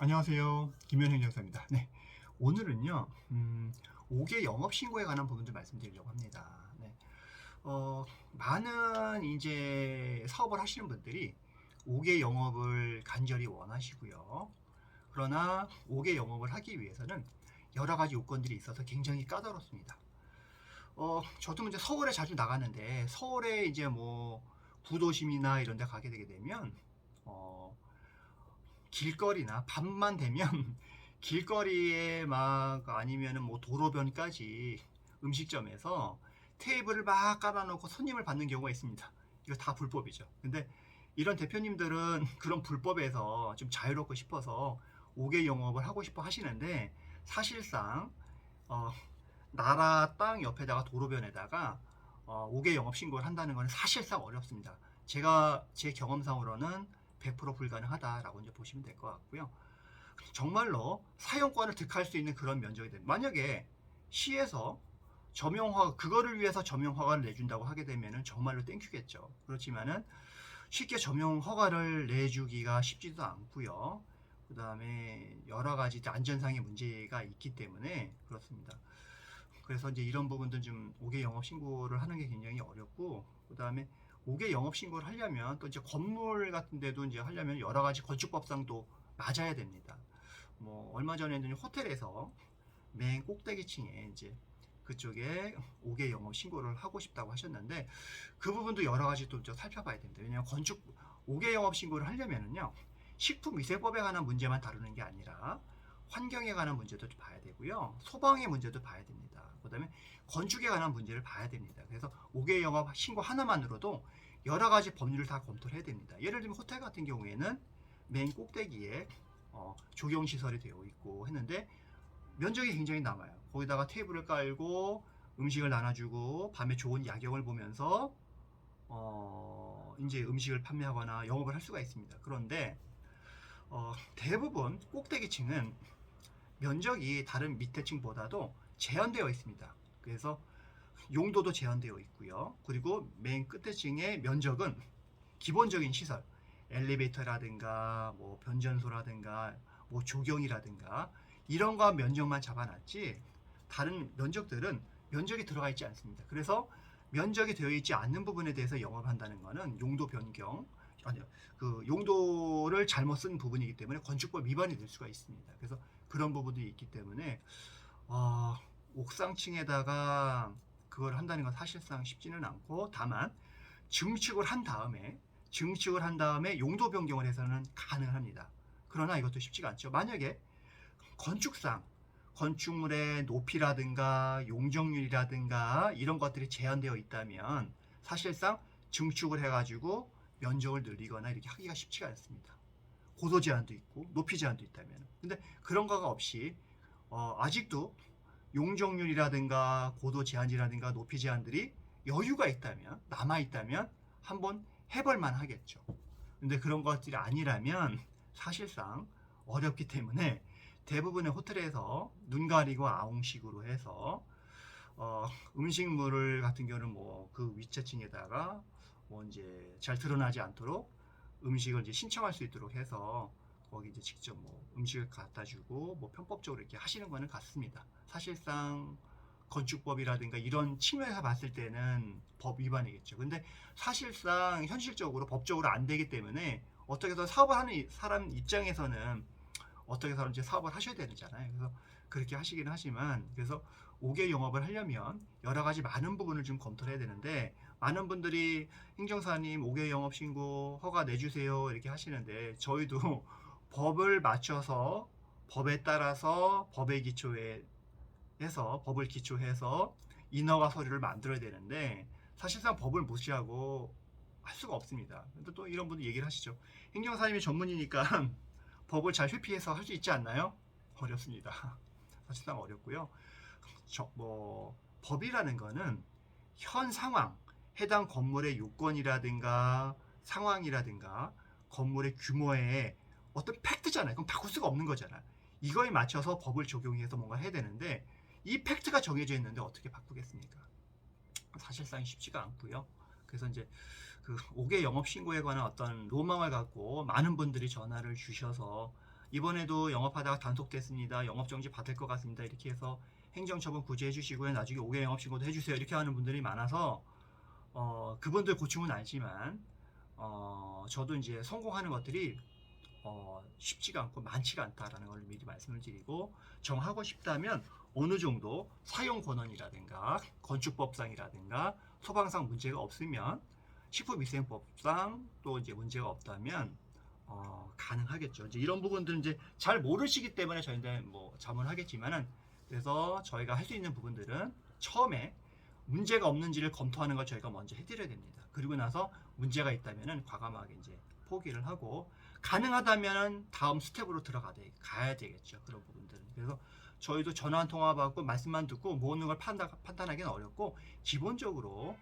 안녕하세요. 김현행 장사입니다. 네, 오늘은요, 5개 영업신고에 관한 부분들 말씀드리려고 합니다. 네, 많은 이제 사업을 하시는 분들이 5개 영업을 간절히 원하시고요. 그러나 5개 영업을 하기 위해서는 여러 가지 요건들이 있어서 굉장히 까다롭습니다. 저도 이제 서울에 자주 나가는데, 서울에 이제 뭐, 구도심이나 이런 데 가게 되게 되면, 어, 길거리나 밤만 되면 길거리에 막 아니면은 뭐 도로변까지 음식점에서 테이블을 막 깔아놓고 손님을 받는 경우가 있습니다. 이거 다 불법이죠. 근데 이런 대표님들은 그런 불법에서 좀 자유롭고 싶어서 5개 영업을 하고 싶어 하시는데, 사실상 어, 나라 땅 옆에다가 도로변에다가 5개 영업 신고를 한다는 건 사실상 어렵습니다. 제가 제 경험상으로는 100% 불가능하다라고 이제 보시면 될 것 같고요. 정말로 사용권을 득할 수 있는 그런 면적이 됩니다. 만약에 시에서 점용허가, 그거를 위해서 점용허가를 내준다고 하게 되면은 정말로 땡큐겠죠. 그렇지만은 쉽게 점용허가를 내주기가 쉽지도 않고요. 그 다음에 여러 가지 안전상의 문제가 있기 때문에 그렇습니다. 그래서 이제 이런 부분들 좀 5개 영업 신고를 하는 게 굉장히 어렵고, 그 다음에 5개 영업 신고를 하려면 또 이제 건물 같은 데도 이제 하려면 여러 가지 건축법상도 맞아야 됩니다. 뭐 얼마 전에는 호텔에서 맨 꼭대기층에 이제 그쪽에 5개 영업 신고를 하고 싶다고 하셨는데, 그 부분도 여러 가지 또 살펴봐야 됩니다. 왜냐하면 건축 5개 영업 신고를 하려면은요, 식품위생법에 관한 문제만 다루는 게 아니라 환경에 관한 문제도 봐야 되고요, 소방의 문제도 봐야 됩니다. 그 다음에 건축에 관한 문제를 봐야 됩니다. 그래서 5개 영업 신고 하나만으로도 여러 가지 법률을 다 검토를 해야 됩니다. 예를 들면 호텔 같은 경우에는 맨 꼭대기에 조경시설이 되어 있고 했는데 면적이 굉장히 남아요. 거기다가 테이블을 깔고 음식을 나눠주고 밤에 좋은 야경을 보면서 이제 음식을 판매하거나 영업을 할 수가 있습니다. 그런데 대부분 꼭대기층은 면적이 다른 밑에 층보다도 제한되어 있습니다. 그래서 용도도 제한되어 있고요. 그리고 맨 끝에 층의 면적은 기본적인 시설, 엘리베이터라든가 뭐 변전소라든가 뭐 조경이라든가 이런 거 면적만 잡아놨지, 다른 면적들은 면적이 들어가 있지 않습니다. 그래서 면적이 되어 있지 않는 부분에 대해서 영업한다는 것은 용도 변경, 아니요, 그 용도를 잘못 쓴 부분이기 때문에 건축법 위반이 될 수가 있습니다. 그래서 그런 부분들이 있기 때문에 어, 옥상층에다가 그걸 한다는 건 사실상 쉽지는 않고, 다만 증축을 한 다음에 용도 변경을 해서는 가능합니다. 그러나 이것도 쉽지가 않죠. 만약에 건축상 건축물의 높이라든가 용적률이라든가 이런 것들이 제한되어 있다면 사실상 증축을 해가지고 면적을 늘리거나 이렇게 하기가 쉽지가 않습니다. 고도 제한도 있고 높이 제한도 있다면. 근데 그런 거가 없이 아직도 용적률이라든가 고도 제한이라든가 높이 제한들이 여유가 있다면, 남아 있다면 한번 해볼만 하겠죠. 근데 그런 것들이 아니라면 사실상 어렵기 때문에 대부분의 호텔에서 눈 가리고 아웅식으로 해서 음식물을 같은 경우는 뭐 그 위층에다가 뭐 이제 잘 드러나지 않도록 음식을 이제 신청할 수 있도록 해서 거기 이제 직접 뭐 음식을 갖다 주고 뭐 편법적으로 이렇게 하시는 거는 같습니다. 사실상 건축법이라든가 이런 측면에서 봤을 때는 법 위반이겠죠. 근데 사실상 현실적으로 법적으로 안 되기 때문에 어떻게 해서 사업을 하는 사람 입장에서는 어떻게 해서 이제 사업을 하셔야 되잖아요. 그래서 그렇게 하시긴 하지만, 그래서 5개 영업을 하려면 여러 가지 많은 부분을 좀 검토를 해야 되는데, 많은 분들이 행정사님 5개 영업 신고 허가 내주세요 이렇게 하시는데, 저희도 법을 맞춰서 법에 따라서 법의 기초에 해서 법을 기초해서 인허가 서류를 만들어야 되는데, 사실상 법을 무시하고 할 수가 없습니다. 근데 또 이런 분들 얘기를 하시죠. 행정사님이 전문이니까 법을 잘 회피해서 할 수 있지 않나요? 어렵습니다. 사실상 어렵고요. 법이라는 거는 현 상황, 해당 건물의 요건이라든가 상황이라든가 건물의 규모의 어떤 팩트잖아요. 그럼 바꿀 수가 없는 거잖아요. 이거에 맞춰서 법을 적용해서 뭔가 해야 되는데, 이 팩트가 정해져 있는데 어떻게 바꾸겠습니까? 사실상 쉽지가 않고요. 그래서 이제 그 5개 영업 신고에 관한 어떤 로망을 갖고 많은 분들이 전화를 주셔서 이번에도 영업하다가 단속됐습니다. 영업정지 받을 것 같습니다. 이렇게 해서 행정처분 구제해 주시고요. 나중에 5개 영업신고도 해주세요. 이렇게 하는 분들이 많아서 그분들 고충은 알지만 저도 이제 성공하는 것들이 쉽지가 않고 많지가 않다라는 걸 미리 말씀을 드리고, 정하고 싶다면 어느 정도 사용 권한이라든가 건축법상이라든가 소방상 문제가 없으면, 식품위생법상 또 이제 문제가 없다면 가능하겠죠. 이제 이런 부분들은 이제 잘 모르시기 때문에 저희한테 뭐 자문하겠지만은, 그래서 저희가 할 수 있는 부분들은 처음에 문제가 없는지를 검토하는 걸 저희가 먼저 해드려야 됩니다. 그리고 나서 문제가 있다면은 과감하게 이제 포기를 하고, 가능하다면은 다음 스텝으로 가야 되겠죠. 그런 부분들은. 그래서 저희도 전화 한 통화 받고 말씀만 듣고 모든 걸 판단하기는 어렵고, 기본적으로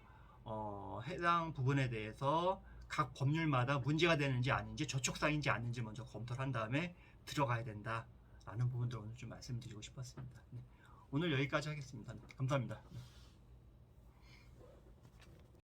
해당 부분에 대해서 각 법률마다 문제가 되는지 아닌지, 저촉사인지 아닌지 먼저 검토를 한 다음에 들어가야 된다라는 부분들 오늘 좀 말씀드리고 싶었습니다. 네. 오늘 여기까지 하겠습니다. 네. 감사합니다. 네.